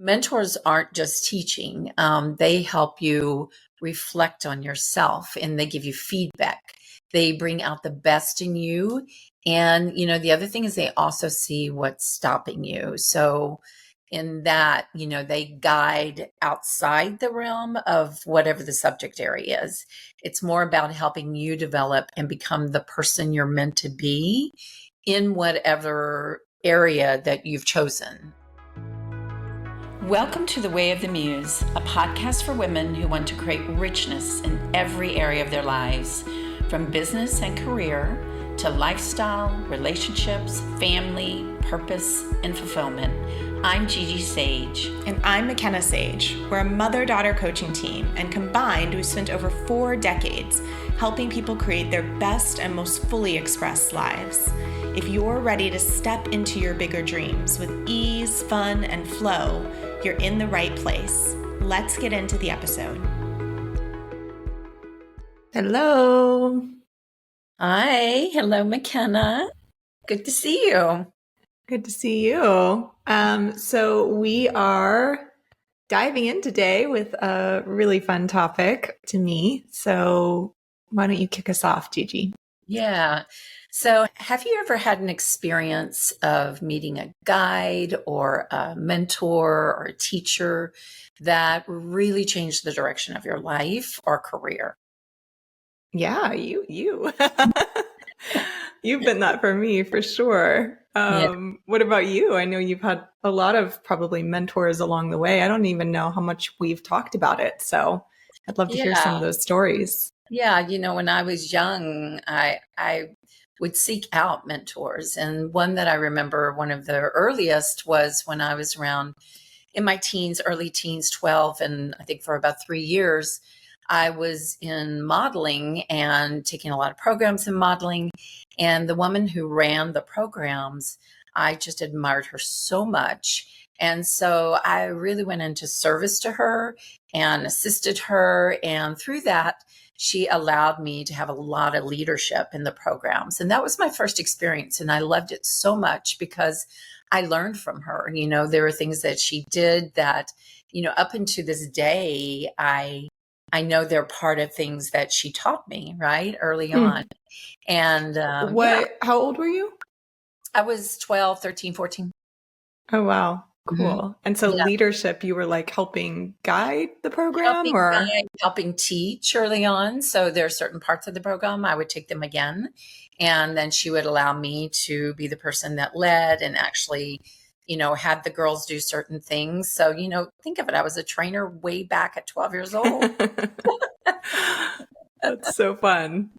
Mentors aren't just teaching. They help you reflect on yourself and they give you feedback. They bring out the best in you. And, the other thing is they also see what's stopping you. So in that, they guide outside the realm of whatever the subject area is. It's more about helping you develop and become the person you're meant to be in whatever area that you've chosen. Welcome to The Way of the Muse, a podcast for women who want to create richness in every area of their lives, from business and career to lifestyle, relationships, family, purpose, and fulfillment. I'm Gigi Sage. And I'm Makena Sage. We're a mother-daughter coaching team, and combined, we've spent over 4 decades helping people create their best and most fully expressed lives. If you're ready to step into your bigger dreams with ease, fun, and flow, you're in the right place. Let's get into the episode. Hello. Hi. Hello, Makena. Good to see you. Good to see you. So we are diving in today with a really fun topic to me. So why don't you kick us off, Gigi? Yeah. So have you ever had an experience of meeting a guide or a mentor or a teacher that really changed the direction of your life or career? Yeah, you. You've been that for me for sure. What about you? I know you've had a lot of probably mentors along the way. I don't even know how much we've talked about it. So I'd love to hear some of those stories. Yeah. When I was young, I would seek out mentors. And one that I remember, one of the earliest was when I was around in my teens, early teens, 12. And I think for about 3 years, I was in modeling and taking a lot of programs in modeling. And the woman who ran the programs, I just admired her so much. And so I really went into service to her and assisted her. And through that, she allowed me to have a lot of leadership in the programs. And that was my first experience. And I loved it so much because I learned from her. There were things that she did that, up until this day, I know they're part of things that she taught me, right, early on. And how old were you? I was 12, 13, 14. Oh, wow. Cool. And so leadership, you were like helping guide the program helping teach early on. So there are certain parts of the program I would take them again. And then she would allow me to be the person that led and actually, had the girls do certain things. So, think of it. I was a trainer way back at 12 years old. That's so fun.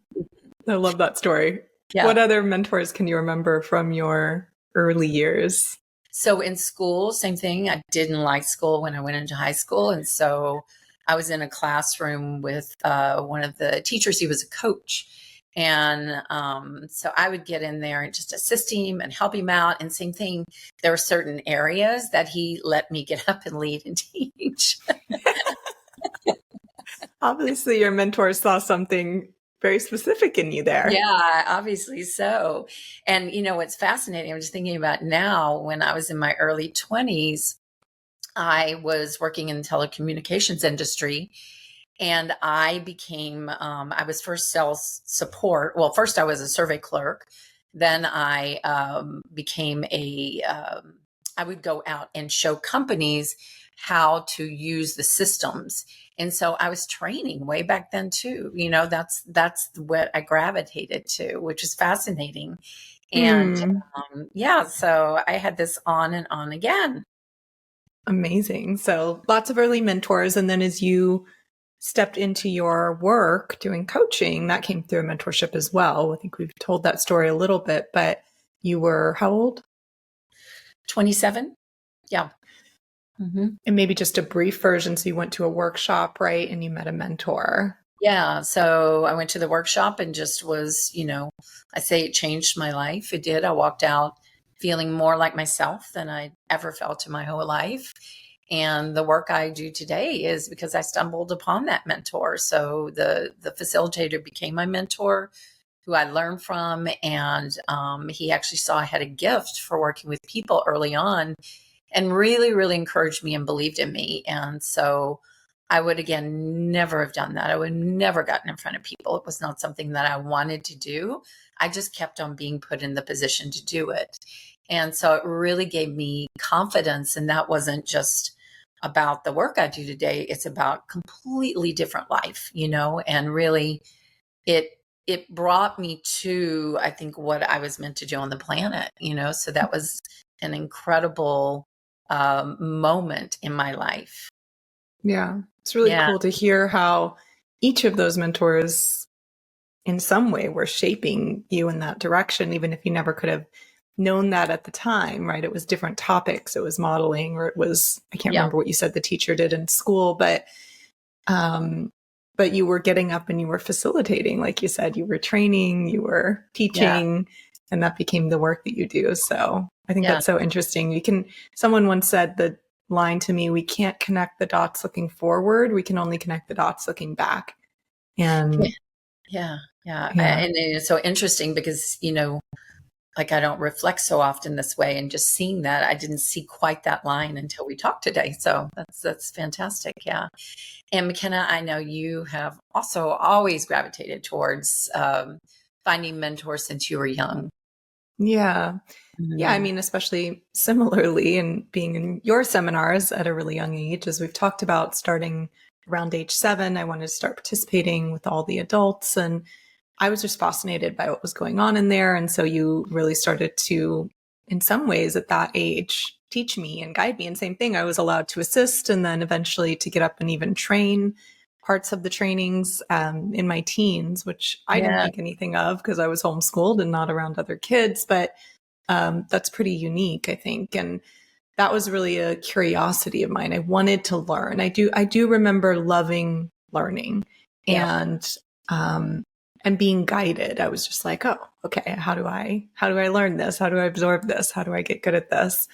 I love that story. Yeah. What other mentors can you remember from your early years? So in school, same thing. I didn't like school when I went into high school. And so I was in a classroom with one of the teachers. He was a coach. And so I would get in there and just assist him and help him out. And same thing, there were certain areas that he let me get up and lead and teach. Obviously, your mentor saw something very specific in you there. Yeah, obviously so. And, what's fascinating, I'm just thinking about now, when I was in my early 20s, I was working in the telecommunications industry. And I became, I was first sales support. Well, first I was a survey clerk. Then I became I would go out and show companies how to use the systems. And so I was training way back then too. That's what I gravitated to, which is fascinating. And so I had this on and on again. Amazing. So lots of early mentors. And then as you stepped into your work doing coaching, that came through a mentorship as well. I think we've told that story a little bit, but you were how old? 27. Yeah. Mm-hmm. And maybe just a brief version. So you went to a workshop, right? And you met a mentor. Yeah. So I went to the workshop and just was, I say it changed my life. It did. I walked out feeling more like myself than I ever felt in my whole life. And the work I do today is because I stumbled upon that mentor. So the facilitator became my mentor, who I learned from. And he actually saw I had a gift for working with people early on. and really, really encouraged me and believed in me. And so I would, again, never have done that. I would never gotten in front of people. It was not something that I wanted to do. I just kept on being put in the position to do it. And so it really gave me confidence. And that wasn't just about the work I do today. It's about completely different life, and really it brought me to, I think, what I was meant to do on the planet, so that was an incredible moment in my life. Yeah. It's really cool to hear how each of those mentors in some way were shaping you in that direction, even if you never could have known that at the time, right? It was different topics. It was modeling, or it was, I can't remember what you said the teacher did in school, but you were getting up and you were facilitating, like you said, you were training, you were teaching, and that became the work that you do. So I think that's so interesting. Someone once said the line to me, we can't connect the dots looking forward. We can only connect the dots looking back. And and it's so interesting because, like, I don't reflect so often this way, and just seeing that, I didn't see quite that line until we talked today. So that's fantastic. Yeah. And Makena, I know you have also always gravitated towards finding mentors since you were young. Yeah. Yeah. I mean, especially similarly in being in your seminars at a really young age, as we've talked about, starting around age 7, I wanted to start participating with all the adults, and I was just fascinated by what was going on in there. And so you really started to, in some ways at that age, teach me and guide me. And same thing, I was allowed to assist and then eventually to get up and even train parts of the trainings in my teens, which I didn't think anything of because I was homeschooled and not around other kids. But that's pretty unique, I think. And that was really a curiosity of mine. I wanted to learn. I do remember loving learning and being guided. I was just like, oh, okay, how do I learn this? How do I absorb this? How do I get good at this?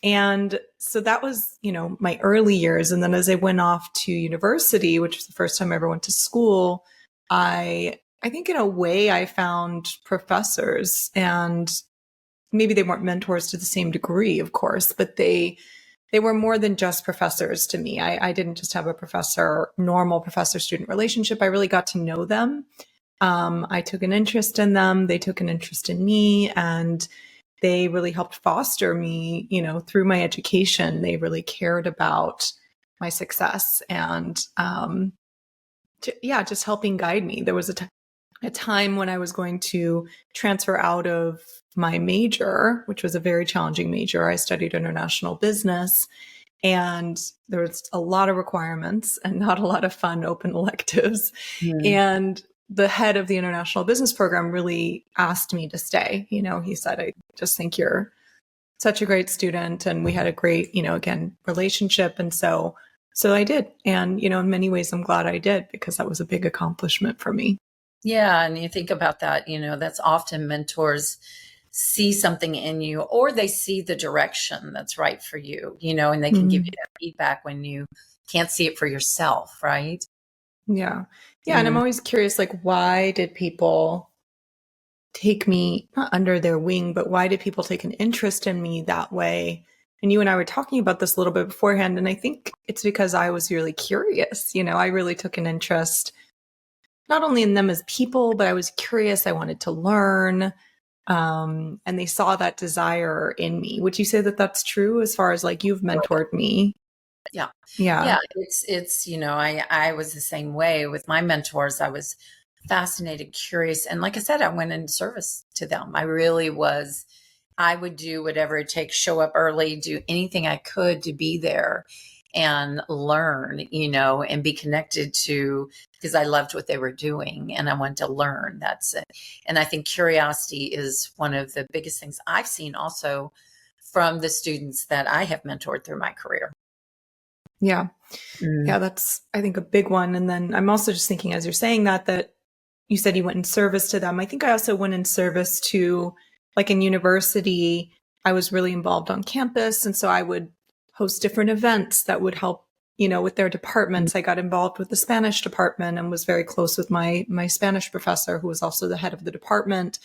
And so that was, my early years. And then as I went off to university, which was the first time I ever went to school, I think in a way I found professors, and maybe they weren't mentors to the same degree, of course, but they were more than just professors to me. I didn't just have a normal professor-student relationship. I really got to know them. I took an interest in them. They took an interest in me, and they really helped foster me, through my education. They really cared about my success and, just helping guide me. There was a time when I was going to transfer out of my major, which was a very challenging major. I studied international business, and there was a lot of requirements and not a lot of fun open electives. And the head of the international business program really asked me to stay. He said, I just think you're such a great student. And we had a great, again, relationship. And so I did. And, in many ways, I'm glad I did, because that was a big accomplishment for me. Yeah. And you think about that, that's often mentors see something in you, or they see the direction that's right for you, and they can give you that feedback when you can't see it for yourself. Right. Yeah. Yeah. And I'm always curious, like, why did people take me not under their wing, but why did people take an interest in me that way? And you and I were talking about this a little bit beforehand. And I think it's because I was really curious. I really took an interest not only in them as people, but I was curious. I wanted to learn. And they saw that desire in me. Would you say that that's true as far as, like, you've mentored me? Yeah. Yeah. It's, I was the same way with my mentors. I was fascinated, curious. And like I said, I went in service to them. I really was. I would do whatever it takes, show up early, do anything I could to be there and learn, and be connected to, because I loved what they were doing and I wanted to learn. That's it. And I think curiosity is one of the biggest things I've seen also from the students that I have mentored through my career. Yeah. Yeah, that's, I think, a big one. And then I'm also just thinking, as you're saying that you said you went in service to them. I think I also went in service to, like, in university, I was really involved on campus. And so I would host different events that would help, with their departments. I got involved with the Spanish department and was very close with my Spanish professor, who was also the head of the department.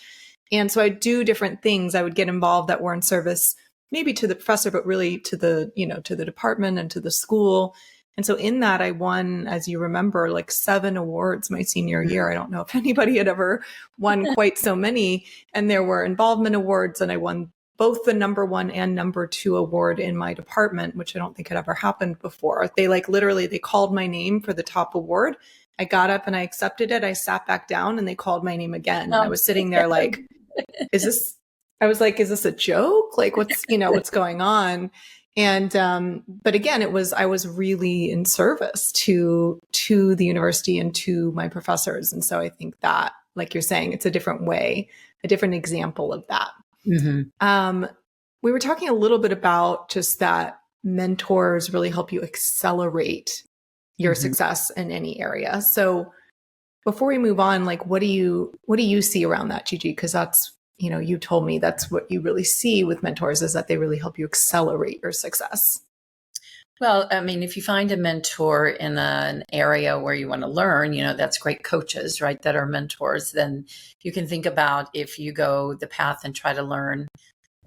And so I do different things. I would get involved that were in service maybe to the professor, but really to the, to the department and to the school. And so in that, I won, as you remember, like 7 awards my senior year. I don't know if anybody had ever won quite so many. And there were involvement awards, and I won both the #1 and #2 award in my department, which I don't think had ever happened before. They literally, they called my name for the top award. I got up and I accepted it. I sat back down and they called my name again. And I was sitting there like, is this a joke? Like, what's going on? And, but again, I was really in service to the university and to my professors. And so I think that, like you're saying, it's a different way, a different example of that. Mm-hmm. We were talking a little bit about just that mentors really help you accelerate your success in any area. So before we move on, like, what do you see around that, Gigi? Because that's, you told me that's what you really see with mentors, is that they really help you accelerate your success. Well, I mean, if you find a mentor in an area where you want to learn, that's great coaches, right, that are mentors. Then you can think about, if you go the path and try to learn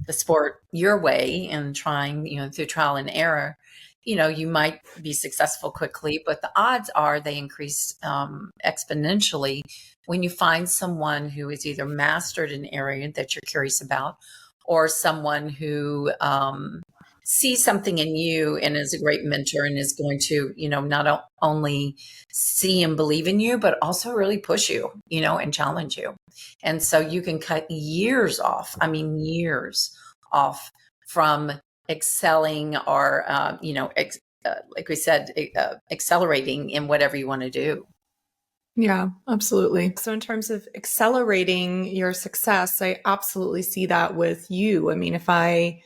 the sport your way and trying, through trial and error, you might be successful quickly, but the odds are they increase exponentially when you find someone who is either mastered an area that you're curious about, or someone who sees something in you and is a great mentor and is going to, not only see and believe in you, but also really push you, and challenge you. And so you can cut years off from excelling, or, like we said, accelerating in whatever you want to do. Yeah, absolutely. So in terms of accelerating your success, I absolutely see that with you. I mean, if I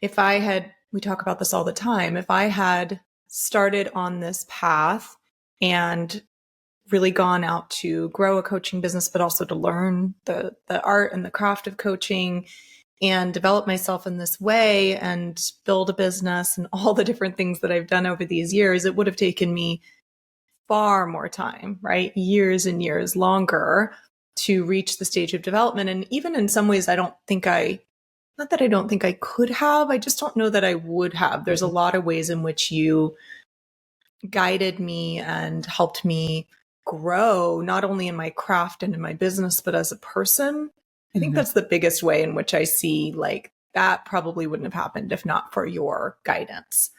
had, we talk about this all the time, if I had started on this path and really gone out to grow a coaching business, but also to learn the art and the craft of coaching and develop myself in this way and build a business and all the different things that I've done over these years, it would have taken me far more time, right? Years and years longer to reach the stage of development. And even in some ways, not that I don't think I could have, I just don't know that I would have. There's a lot of ways in which you guided me and helped me grow, not only in my craft and in my business, but as a person. I think that's the biggest way in which I see, like, that probably wouldn't have happened if not for your guidance.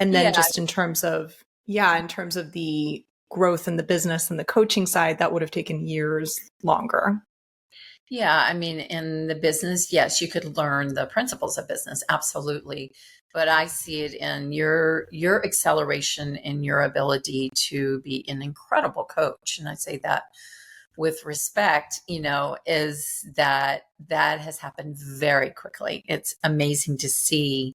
And then just in terms of the growth in the business and the coaching side, that would have taken years longer. Yeah. I mean, in the business, yes, you could learn the principles of business. Absolutely. But I see it in your acceleration in your ability to be an incredible coach. And I say that with respect, is that has happened very quickly. It's amazing to see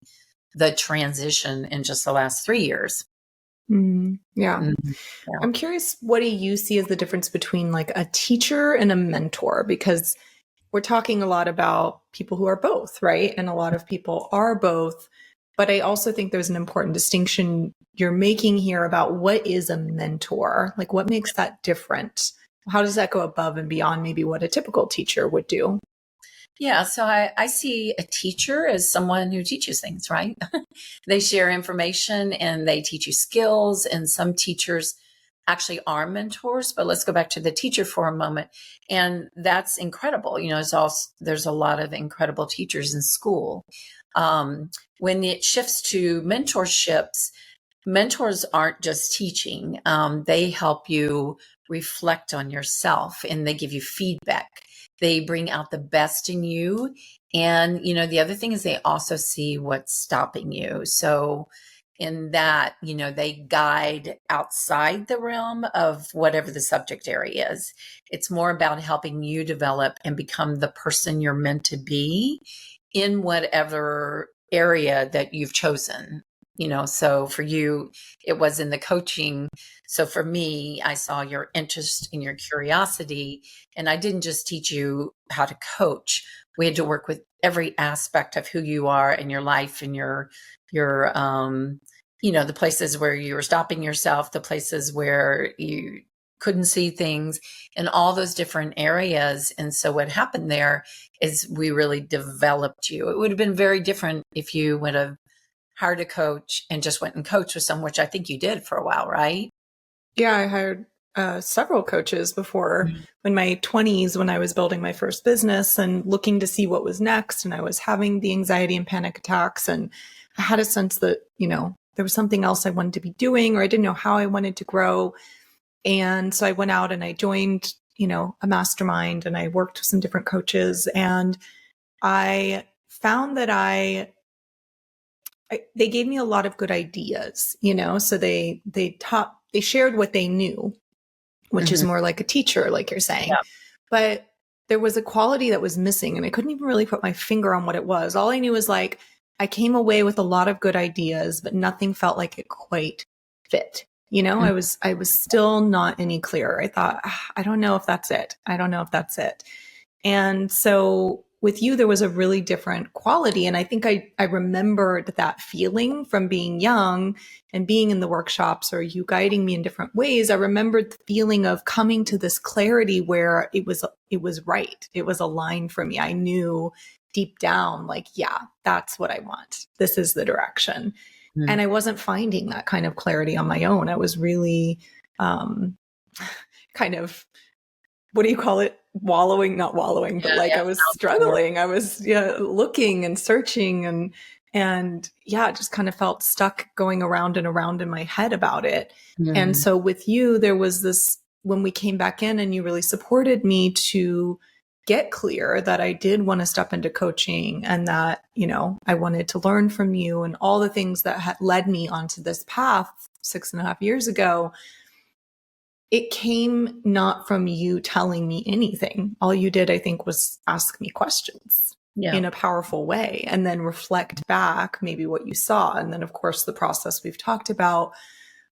the transition in just the last 3 years. Yeah. I'm curious, what do you see as the difference between like a teacher and a mentor? Because we're talking a lot about people who are both, right? And a lot of people are both. But I also think there's an important distinction you're making here about what is a mentor? Like, what makes that different? How does that go above and beyond maybe what a typical teacher would do? Yeah, so I see a teacher as someone who teaches things, right? They share information and they teach you skills. And some teachers actually are mentors, but let's go back to the teacher for a moment. And that's incredible. There's a lot of incredible teachers in school. When it shifts to mentorships, mentors aren't just teaching. They help you reflect on yourself and they give you feedback. They bring out the best in you. And, the other thing is they also see what's stopping you. So in that, they guide outside the realm of whatever the subject area is. It's more about helping you develop and become the person you're meant to be in whatever area that you've chosen. So for you, it was in the coaching. So for me, I saw your interest and your curiosity, and I didn't just teach you how to coach. We had to work with every aspect of who you are in your life and your the places where you were stopping yourself, the places where you couldn't see things in all those different areas. And so what happened there is we really developed you. It would have been very different if you would have hired a coach and just went and coached with someone, which I think you did for a while, right? Yeah, I hired several coaches before in my 20s when I was building my first business and looking to see what was next. And I was having the anxiety and panic attacks. And I had a sense that, there was something else I wanted to be doing, or I didn't know how I wanted to grow. And so I went out and I joined, a mastermind, and I worked with some different coaches. And I found that they gave me a lot of good ideas, so they shared what they knew, which is more like a teacher, like you're saying. Yeah. But there was a quality that was missing, and I couldn't even really put my finger on what it was. All I knew was like, I came away with a lot of good ideas, but nothing felt like it quite fit. I was still not any clearer. I thought, I don't know if that's it. I don't know if that's it. And so with you, there was a really different quality. And I think I remembered that feeling from being young and being in the workshops, or you guiding me in different ways. I remembered the feeling of coming to this clarity where it was right. It was aligned for me. I knew deep down, like, yeah, that's what I want. This is the direction. And I wasn't finding that kind of clarity on my own. I was really kind of, what do you call it? Not wallowing, but I was struggling. I was looking and searching and just kind of felt stuck going around and around in my head about it. And so with you, there was this, when we came back in and you really supported me to get clear that I did want to step into coaching, and that, I wanted to learn from you, and all the things that had led me onto this path 6.5 years ago. It came not from you telling me anything. All you did, I think, was ask me questions in a powerful way, and then reflect back maybe what you saw. And then, of course, the process we've talked about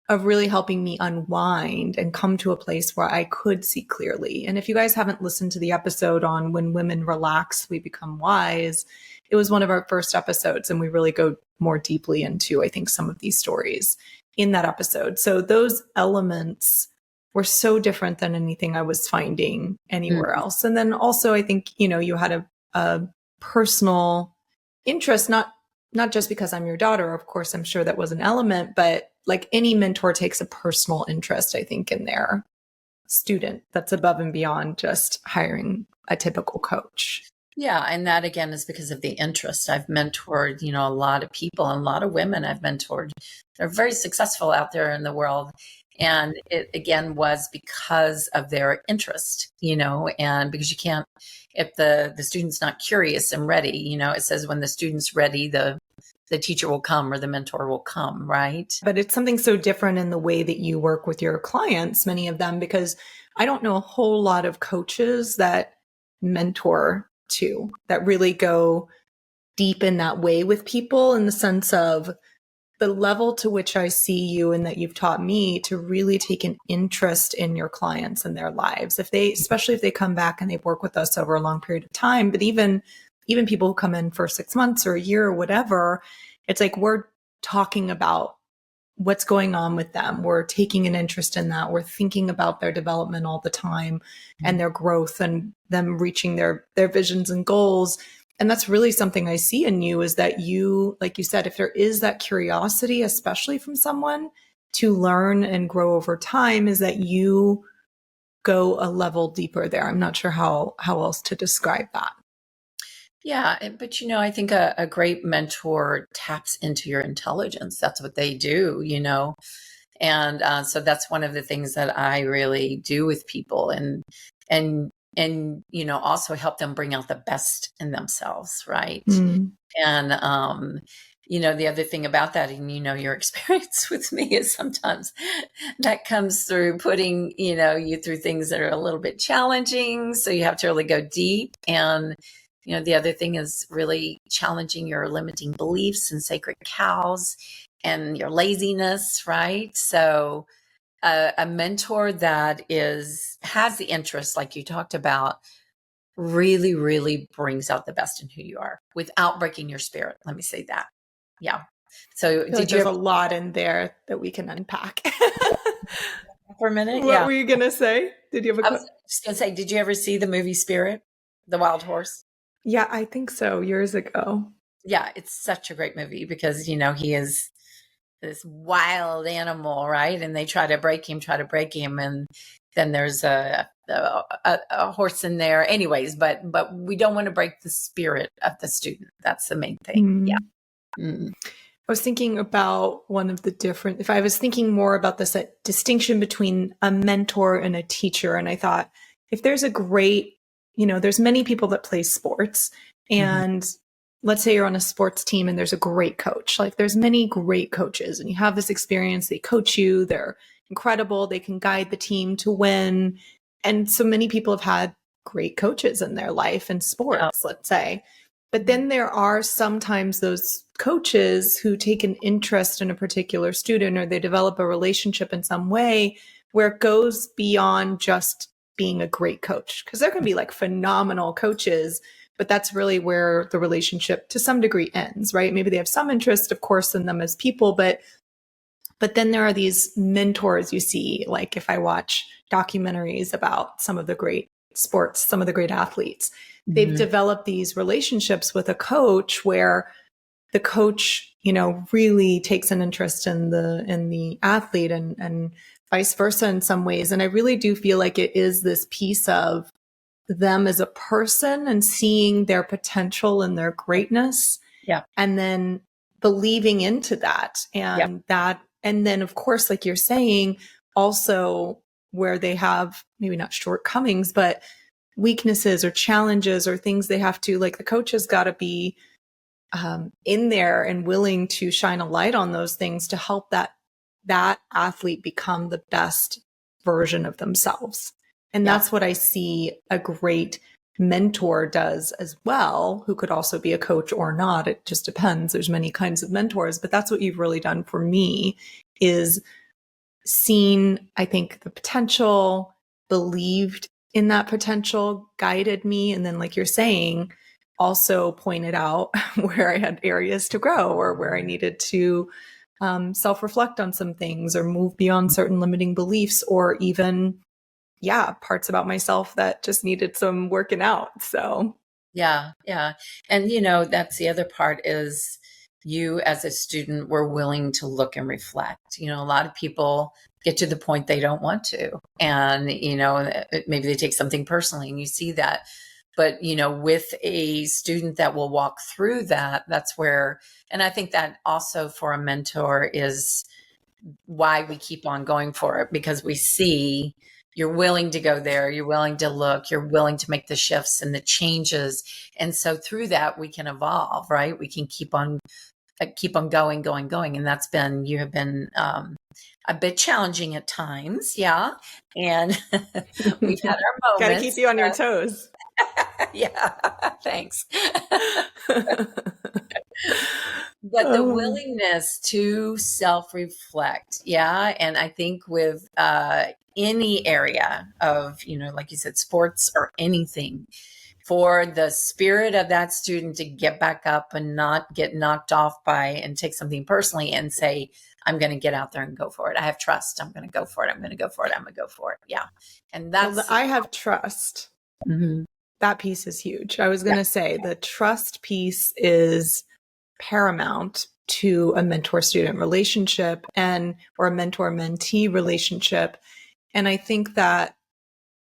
of really helping me unwind and come to a place where I could see clearly. And if you guys haven't listened to the episode on When Women Relax, We Become Wise, it was one of our first episodes, and we really go more deeply into, I think, some of these stories in that episode. So those elements were so different than anything I was finding anywhere else. And then also, I think, you had a personal interest, not just because I'm your daughter. Of course, I'm sure that was an element, but like any mentor takes a personal interest, I think, in their student that's above and beyond just hiring a typical coach. Yeah. And that, again, is because of the interest. I've mentored, a lot of people, and a lot of women I've mentored. They're very successful out there in the world. And it, again, was because of their interest, and because you can't, if the student's not curious and ready, it says when the student's ready, the teacher will come, or the mentor will come, right? But it's something so different in the way that you work with your clients, many of them, because I don't know a whole lot of coaches that mentor too, that really go deep in that way with people, in the sense of the level to which I see you and that you've taught me to really take an interest in your clients and their lives. Especially if they come back and they work with us over a long period of time, but even people who come in for 6 months or a year or whatever, it's like we're talking about what's going on with them. We're taking an interest in that. We're thinking about their development all the time and their growth and them reaching their visions and goals. And that's really something I see in you, is that you, like you said, if there is that curiosity, especially from someone to learn and grow over time, is that you go a level deeper there. I'm not sure how else to describe that. Yeah, but I think a great mentor taps into your intelligence. That's what they do, and so that's one of the things that I really do with people, and also help them bring out the best in themselves, right? And the other thing about that, and your experience with me, is sometimes that comes through putting you through things that are a little bit challenging, so you have to really go deep. And the other thing is really challenging your limiting beliefs and sacred cows and your laziness, right? So a mentor that has the interest, like you talked about, really, really brings out the best in who you are without breaking your spirit. Let me say that. Yeah. So There's a lot in there that we can unpack. for a minute. What Yeah. were you going to say? Did you have a I was question? just going to say, did you ever see the movie Spirit, the wild horse? Yeah, I think so. Years ago. Yeah, it's such a great movie because, he is this wild animal, right? And they try to break him. And then there's a horse in there anyways, but we don't want to break the spirit of the student. That's the main thing. Yeah. Mm. I was thinking about if I was thinking more about this distinction between a mentor and a teacher. And I thought, if there's a great, there's many people that play sports, and let's say you're on a sports team and there's a great coach. Like, there's many great coaches and you have this experience. They coach you. They're incredible. They can guide the team to win. And so many people have had great coaches in their life in sports, let's say. But then there are sometimes those coaches who take an interest in a particular student, or they develop a relationship in some way where it goes beyond just being a great coach. Because there can be like phenomenal coaches, but that's really where the relationship to some degree ends, right? Maybe they have some interest, of course, in them as people, but then there are these mentors you see, like if I watch documentaries about some of the great sports, some of the great athletes, they've developed these relationships with a coach where the coach, really takes an interest in the athlete, and vice versa in some ways. And I really do feel like it is this piece of them as a person and seeing their potential and their greatness. Yeah. And then believing into that, and and then of course, like you're saying, also where they have maybe not shortcomings, but weaknesses or challenges or things they have to, like, the coach has got to be in there and willing to shine a light on those things to help that athlete become the best version of themselves. And that's what I see a great mentor does as well, who could also be a coach or not. It just depends. There's many kinds of mentors, but that's what you've really done for me, is seen, I think, the potential, believed in that potential, guided me. And then, like you're saying, also pointed out where I had areas to grow or where I needed to self-reflect on some things or move beyond certain limiting beliefs, or even, parts about myself that just needed some working out. So, yeah. And, that's the other part is you as a student were willing to look and reflect. A lot of people get to the point they don't want to. And, maybe they take something personally, and you see that. But, with a student that will walk through that, that's where, and I think that also for a mentor is why we keep on going for it, because we see you're willing to go there, you're willing to look, you're willing to make the shifts and the changes. And so through that, we can evolve, right? We can keep on going. And you have been a bit challenging at times. Yeah. And we've had our moments. Got to keep you on your toes. Yeah. Thanks. But the willingness to self-reflect. Yeah. And I think with any area of, like you said, sports or anything, for the spirit of that student to get back up and not get knocked off by and take something personally and say, I'm going to get out there and go for it. I have trust. I'm going to go for it. I'm going to go for it. Yeah. And that's, I have trust. That piece is huge. I was going to say the trust piece is paramount to a mentor-student relationship or a mentor-mentee relationship. And I think that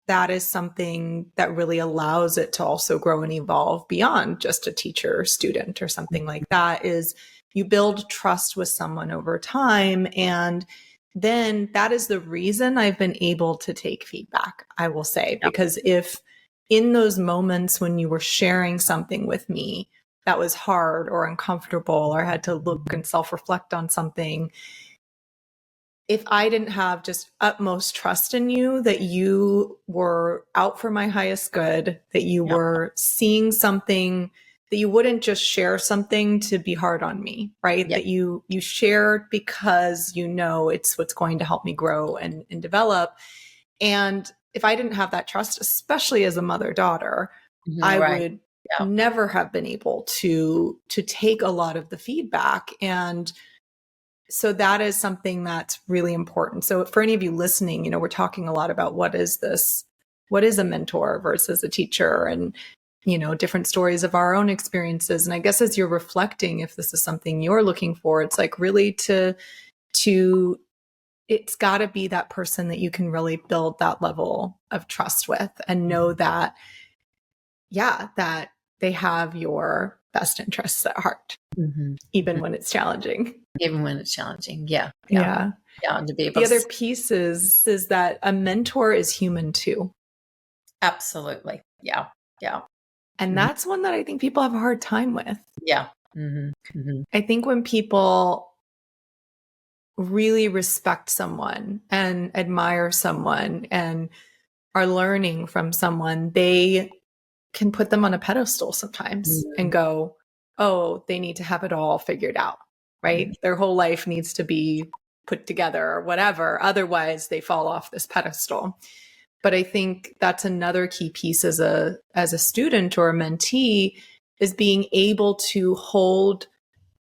is something that really allows it to also grow and evolve beyond just a teacher or student or something like that. Is you build trust with someone over time. And then that is the reason I've been able to take feedback, I will say, because if in those moments when you were sharing something with me that was hard or uncomfortable, or had to look and self-reflect on something, if I didn't have just utmost trust in you, that you were out for my highest good, that you were seeing something, that you wouldn't just share something to be hard on me, right? That you shared because it's what's going to help me grow and develop. And if I didn't have that trust, especially as a mother-daughter, I would never have been able to take a lot of the feedback. And so that is something that's really important. So for any of you listening, you know, we're talking a lot about what is a mentor versus a teacher, and, you know, different stories of our own experiences. And I guess as you're reflecting, if this is something you're looking for, it's like really to it's got to be that person that you can really build that level of trust with and know that, yeah, that they have your best interests at heart, even when it's challenging. Even when it's challenging. Yeah. Yeah. To be able The to other piece is that a mentor is human too. absolutely. Yeah. And that's one that I think people have a hard time with. Yeah. I think when people really respect someone and admire someone and are learning from someone, they can put them on a pedestal sometimes and go, oh, they need to have it all figured out, right? Their whole life needs to be put together or whatever. Otherwise, they fall off this pedestal. But I think that's another key piece as a student or a mentee, is being able to hold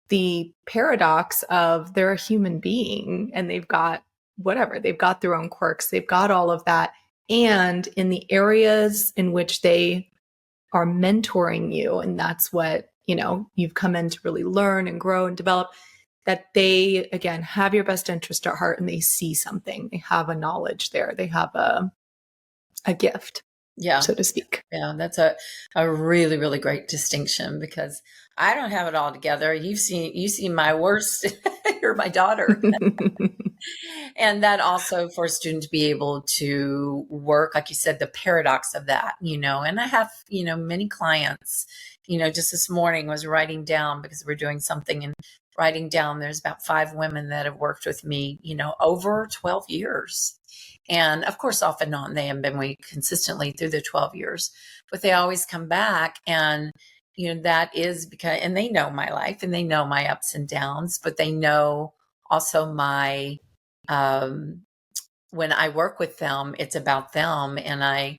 the paradox of they're a human being and they've got whatever, they've got their own quirks, they've got all of that. And in the areas in which they are mentoring you, and that's what, you know, you've come in to really learn and grow and develop, that they, again, have your best interest at heart and they see something, they have a knowledge there, they have a gift, so to speak. Yeah, that's a really, really great distinction, because I don't have it all together. You see my worst. You're my daughter. And that also for a student to be able to work, like you said, the paradox of that, you know, and I have, you know, many clients, you know, just this morning was writing down, because we're doing something, and writing down, there's about 5 women that have worked with me, you know, over 12 years. And of course, off and on, they have been with consistently through the 12 years, but they always come back. And, you know, that is because, and they know my life and they know my ups and downs, but they know also my, when I work with them, it's about them, and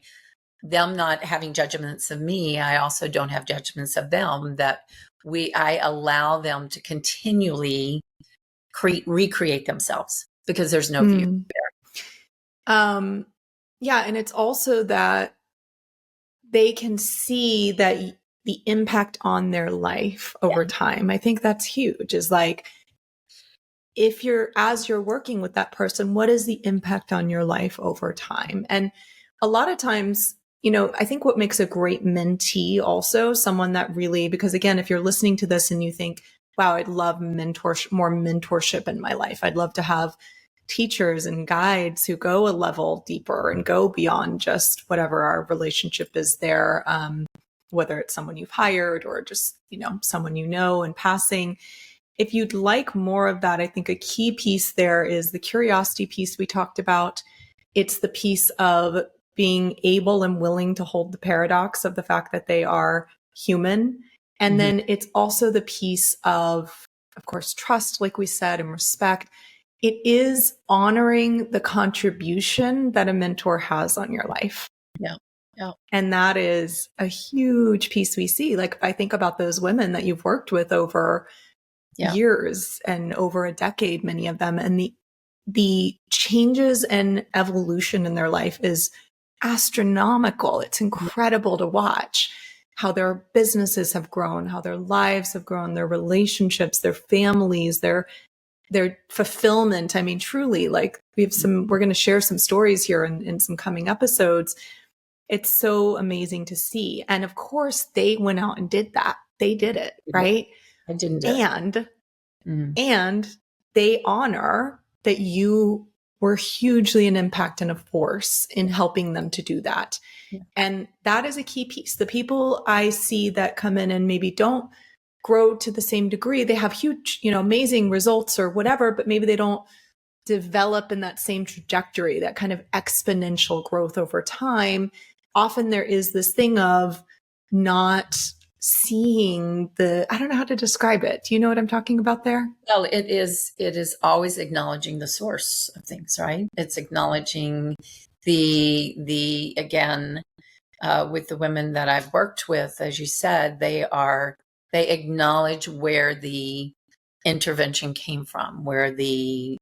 them not having judgments of me. I also don't have judgments of them, that I allow them to continually recreate themselves, because there's no view there. Yeah. And it's also that they can see that the impact on their life over time. I think that's huge, is like, as you're working with that person, what is the impact on your life over time? And a lot of times, you know, I think what makes a great mentee also someone that really, because again, if you're listening to this and you think, wow, I'd love more mentorship in my life, I'd love to have teachers and guides who go a level deeper and go beyond just whatever our relationship is there, whether it's someone you've hired or just, you know, someone you know in passing. If you'd like more of that, I think a key piece there is the curiosity piece we talked about. It's the piece of being able and willing to hold the paradox of the fact that they are human. And then it's also the piece of course, trust, like we said, and respect. It is honoring the contribution that a mentor has on your life. Yeah. And that is a huge piece we see. Like, I think about those women that you've worked with over years and over a decade, many of them, and the changes and evolution in their life is astronomical. It's incredible to watch how their businesses have grown, how their lives have grown, their relationships, their families, their fulfillment. I mean, truly, like, we're going to share some stories here in some coming episodes. It's so amazing to see. And of course, they went out and did that. They did it, right? I didn't do it. And they honor that you were hugely an impact and a force in helping them to do that. Yeah. And that is a key piece. The people I see that come in and maybe don't grow to the same degree, they have huge, amazing results or whatever, but maybe they don't develop in that same trajectory, that kind of exponential growth over time. Often there is this thing of not seeing I don't know how to describe it. Do you know what I'm talking about there? Well, it is always acknowledging the source of things, right? It's acknowledging again, with the women that I've worked with, as you said, they acknowledge where the intervention came from, where they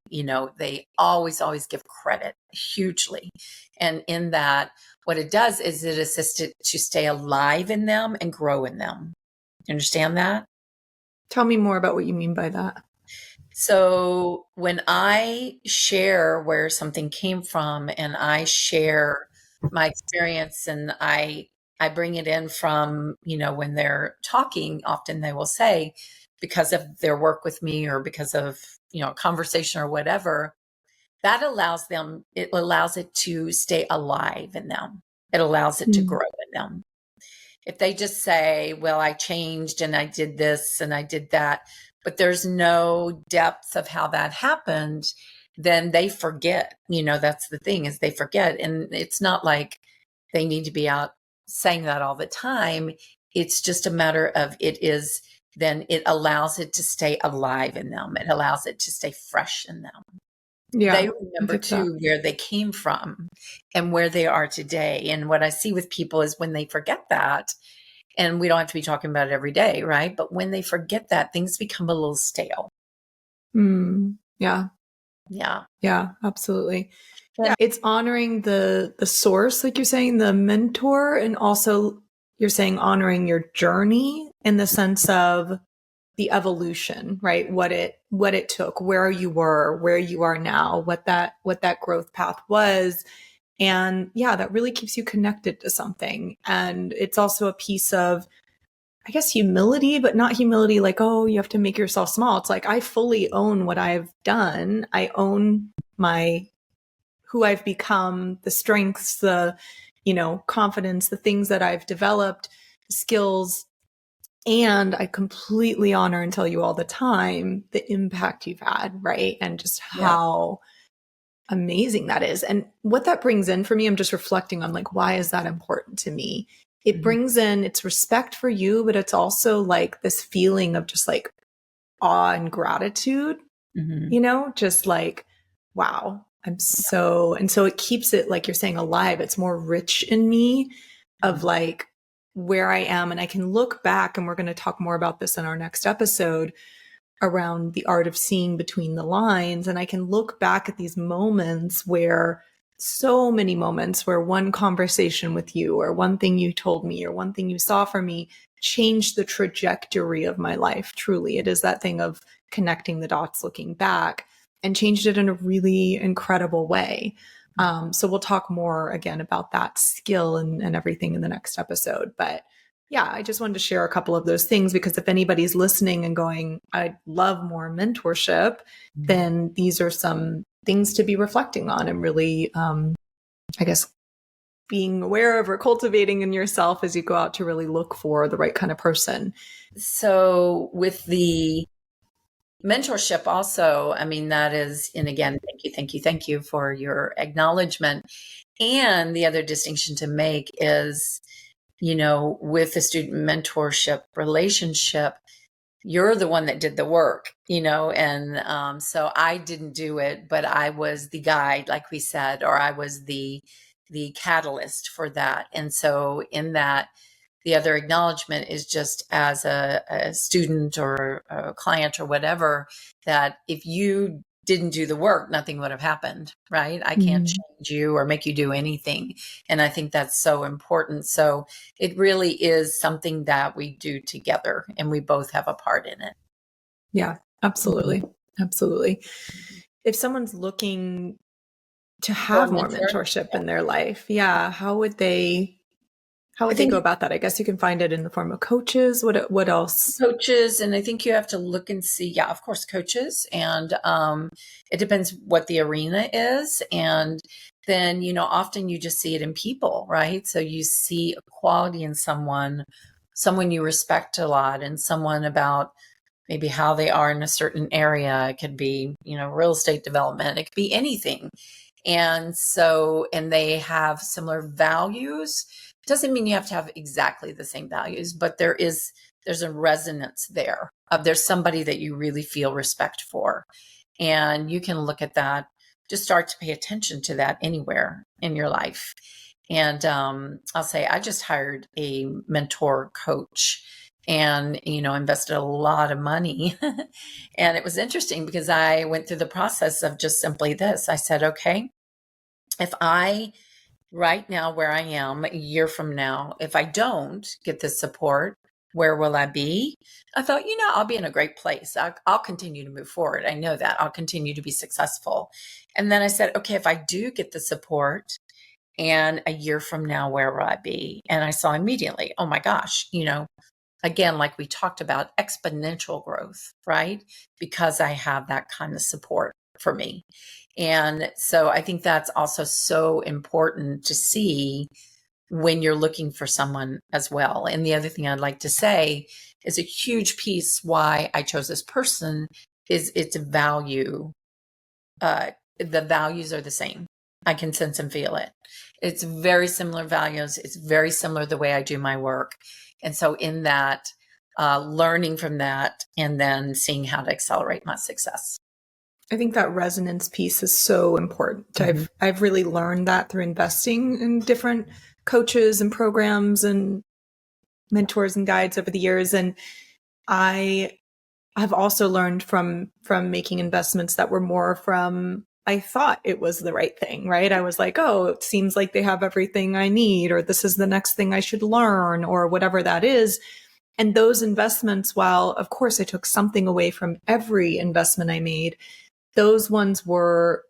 always give credit hugely. And in that, what it does is it assists it to stay alive in them and grow in them. You understand that? Tell me more about what you mean by that. So when I share where something came from and I share my experience and I bring it in from, when they're talking, often they will say, because of their work with me or because of, conversation or whatever, that it allows it to stay alive in them. It allows it to grow in them. If they just say, well, I changed and I did this and I did that, but there's no depth of how that happened, then they forget. That's the thing, is they forget. And it's not like they need to be out saying that all the time. It's just a matter of then it allows it to stay alive in them. It allows it to stay fresh in them. Yeah, they remember too where they came from and where they are today. And what I see with people is when they forget that, and we don't have to be talking about it every day, right? But when they forget that, things become a little stale. Yeah. Yeah. Yeah, absolutely. Yeah. It's honoring the source, like you're saying, the mentor, and also you're saying honoring your journey in the sense of the evolution, right? What it took, where you were, where you are now, what that growth path was. And yeah, that really keeps you connected to something. And it's also a piece of, I guess, humility, but not humility like, oh, you have to make yourself small. It's like, I fully own what I've done. I own who I've become, the strengths, the, confidence, the things that I've developed, skills. And I completely honor and tell you all the time the impact you've had, right? And just how amazing that is. And what that brings in for me, I'm just reflecting on like, why is that important to me? It brings in, it's respect for you, but it's also like this feeling of just like awe and gratitude, just like, wow, and so it keeps it, like you're saying, alive. It's more rich in me of like where I am. And I can look back, and we're going to talk more about this in our next episode around the art of seeing between the lines. And I can look back at these moments so many moments where one conversation with you or one thing you told me or one thing you saw from me changed the trajectory of my life. Truly, it is that thing of connecting the dots, looking back, and changed it in a really incredible way. So we'll talk more again about that skill and everything in the next episode. But yeah, I just wanted to share a couple of those things, because if anybody's listening and going, I'd love more mentorship, then these are some things to be reflecting on and really, I guess, being aware of or cultivating in yourself as you go out to really look for the right kind of person. So with the mentorship also, I mean, that is, and again, thank you for your acknowledgement. And the other distinction to make is, with the student mentorship relationship, you're the one that did the work, and so I didn't do it, but I was the guide, like we said, or I was the catalyst for that. And so in that, the other acknowledgement is just as a student or a client or whatever, that if you didn't do the work, nothing would have happened, right? I can't change you or make you do anything. And I think that's so important. So it really is something that we do together, and we both have a part in it. Yeah, absolutely. Absolutely. If someone's looking to have more mentorship in their life, how would they go about that? I guess you can find it in the form of coaches. What else? Coaches. And I think you have to look and see, of course, coaches. And it depends what the arena is. And then, often you just see it in people, right? So you see a quality in someone you respect a lot, and someone about maybe how they are in a certain area. It could be, real estate development. It could be anything. And so, and they have similar values. Doesn't mean you have to have exactly the same values, but there's a resonance there. There's somebody that you really feel respect for. And you can look at that, just start to pay attention to that anywhere in your life. And I'll say, I just hired a mentor coach, and, invested a lot of money. And it was interesting because I went through the process of just simply this. I said, okay, if I right now where I am a year from now, if I don't get this support, where will I be? I thought, I'll be in a great place. I'll continue to move forward. I know that I'll continue to be successful. And then I said, okay, if I do get the support, and a year from now, where will I be? And I saw immediately, oh my gosh, again, like we talked about, exponential growth, right? Because I have that kind of support for me. And so I think that's also so important to see when you're looking for someone as well. And the other thing I'd like to say is a huge piece why I chose this person is its value. The values are the same. I can sense and feel it. It's very similar values. It's very similar the way I do my work. And so in that, learning from that and then seeing how to accelerate my success. I think that resonance piece is so important. Mm-hmm. I've really learned that through investing in different coaches and programs and mentors and guides over the years. And I have also learned from making investments that were more from, I thought it was the right thing, right? I was like, oh, it seems like they have everything I need, or this is the next thing I should learn, or whatever that is. And those investments, while of course I took something away from every investment I made, those ones were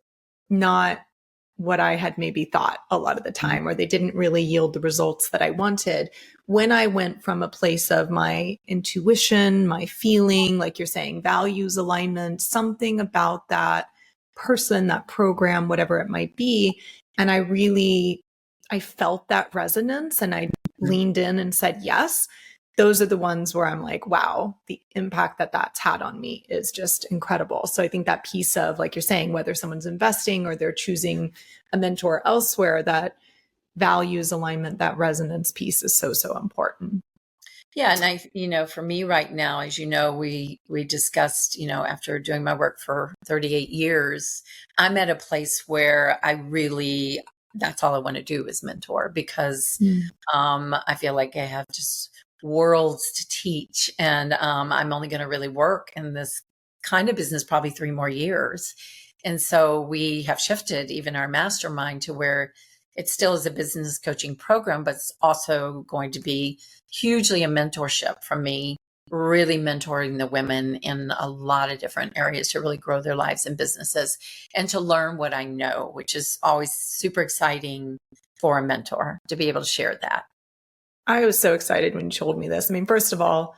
not what I had maybe thought a lot of the time, or they didn't really yield the results that I wanted. When I went from a place of my intuition, my feeling, like you're saying, values alignment, something about that person, that program, whatever it might be. And I felt that resonance and I leaned in and said, yes. Those are the ones where I'm like, wow, the impact that that's had on me is just incredible. So I think that piece of, like you're saying, whether someone's investing or they're choosing a mentor elsewhere, that values alignment, that resonance piece is so, so important. Yeah. And for me right now, as we discussed, after doing my work for 38 years, I'm at a place where that's all I want to do is mentor because I feel like I have just worlds to teach. And I'm only going to really work in this kind of business probably 3 more years. And so we have shifted even our mastermind to where it still is a business coaching program, but it's also going to be hugely a mentorship from me, really mentoring the women in a lot of different areas to really grow their lives and businesses and to learn what I know, which is always super exciting for a mentor to be able to share that. I was so excited when you told me this. I mean, first of all,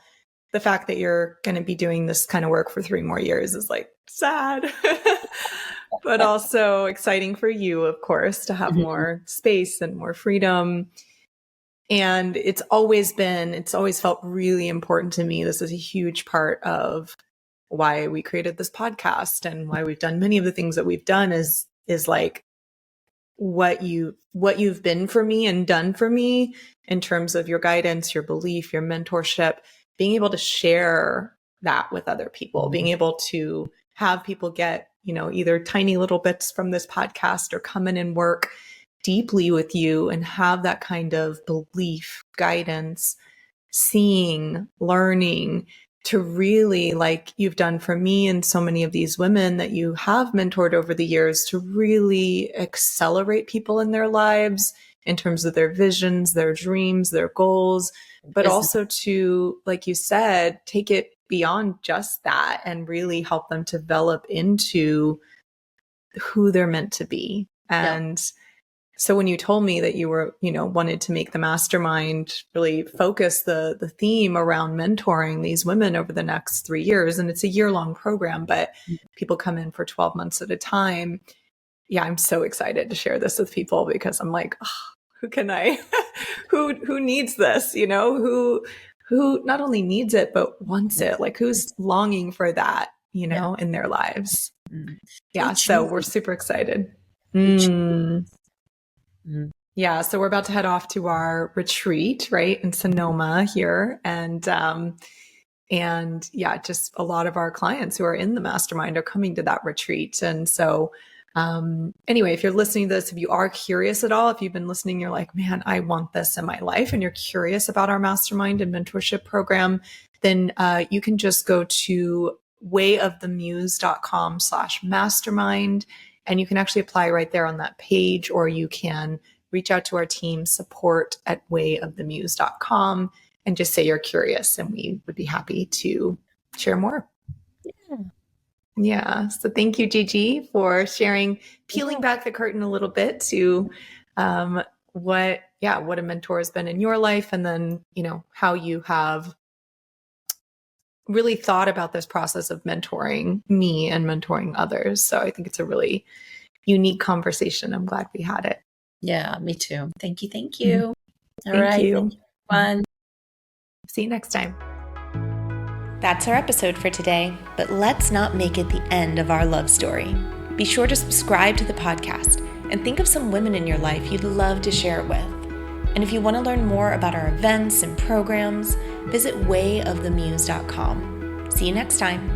the fact that you're going to be doing this kind of work for 3 more years is like sad, but also exciting for you, of course, to have more space and more freedom. And it's always felt really important to me. This is a huge part of why we created this podcast and why we've done many of the things that we've done is like what you've been for me and done for me in terms of your guidance, your belief, your mentorship, being able to share that with other people, being able to have people get, either tiny little bits from this podcast or come in and work deeply with you and have that kind of belief, guidance, seeing, learning, to really, like you've done for me and so many of these women that you have mentored over the years, to really accelerate people in their lives in terms of their visions, their dreams, their goals, but also to, like you said, take it beyond just that and really help them develop into who they're meant to be. And so when you told me that you were, wanted to make the mastermind really focus the theme around mentoring these women over the next 3 years, and it's a year-long program, but people come in for 12 months at a time. Yeah, I'm so excited to share this with people because I'm like, who can I, who needs this, who not only needs it, but wants it, like who's longing for that, in their lives. Yeah. So we're super excited. Yeah. So we're about to head off to our retreat, right, in Sonoma here. And yeah, just a lot of our clients who are in the mastermind are coming to that retreat. And so Anyway, if you're listening to this, if you are curious at all, if you've been listening, you're like, man, I want this in my life, and you're curious about our mastermind and mentorship program, then you can just go to wayofthemuse.com/mastermind, and you can actually apply right there on that page, or you can reach out to our team, support@wayofthemuse.com, and just say you're curious, and we would be happy to share more. Yeah. So thank you, Gigi, for sharing, peeling back the curtain a little bit to what a mentor has been in your life, and then, how you have really thought about this process of mentoring me and mentoring others. So I think it's a really unique conversation. I'm glad we had it. Yeah, me too. Thank you. Thank Mm-hmm. you. All right. Thank you. Thank you, everyone. See you next time. That's our episode for today, but let's not make it the end of our love story. Be sure to subscribe to the podcast and think of some women in your life you'd love to share it with. And if you want to learn more about our events and programs, visit wayofthemuse.com. See you next time.